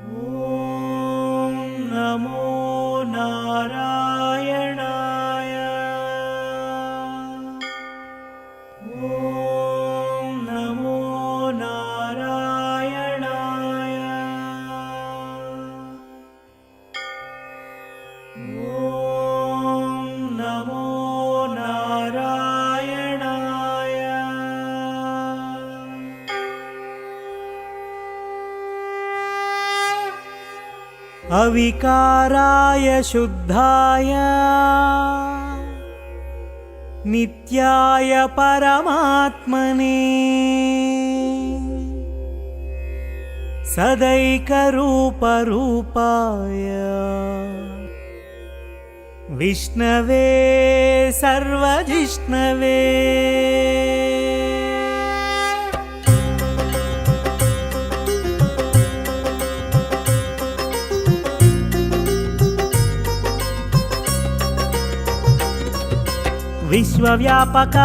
ఓం నమో నారాయణాయ. ఓం నమో నారాయణాయ. ఓం నమో నారాయణాయ. అవికారాయ శుద్ధాయ నిత్యాయ పరమాత్మనే సదైకరూపరూపాయ విష్ణవే సర్వజిష్ణవే. విశ్వవ్యాపక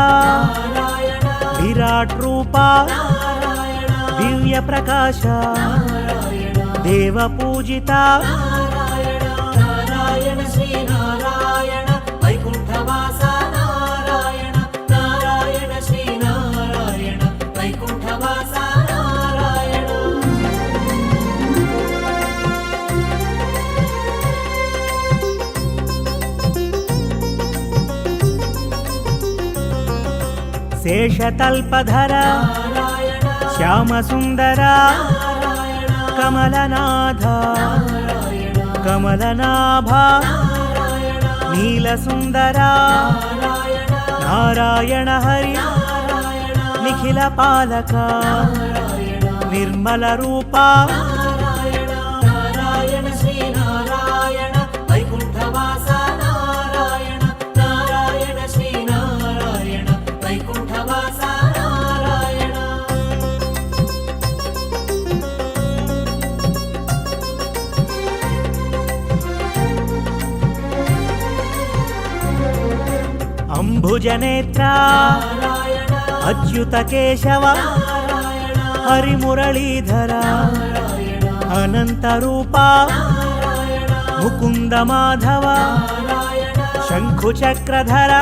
విరాట్ రూపా దివ్య ప్రకాశ దేవ పూజిత నారాయణ శ్రీ నారాయణ వైకుంఠవాస నారాయణ నారాయణ శ్రీ నారాయణ వైకుంఠవాస నారాయణ. శేషతల్పధర శ్యామసుందర కమలనాథ కమలనాభ నీలసుందర నారాయణ హరి నిఖిల పాలక నిర్మల రూపా నారాయణ శ్రీ నారాయణ వైకుంఠవాస నారాయణ నారాయణ శ్రీ నారాయణ వైకుంఠవాస నారాయణ. అంబుజనేత్ర అచ్యుత కేశవ హరిమురళీధర అనంత రూపా ముకుంద మాధవ శంఖుచక్రధర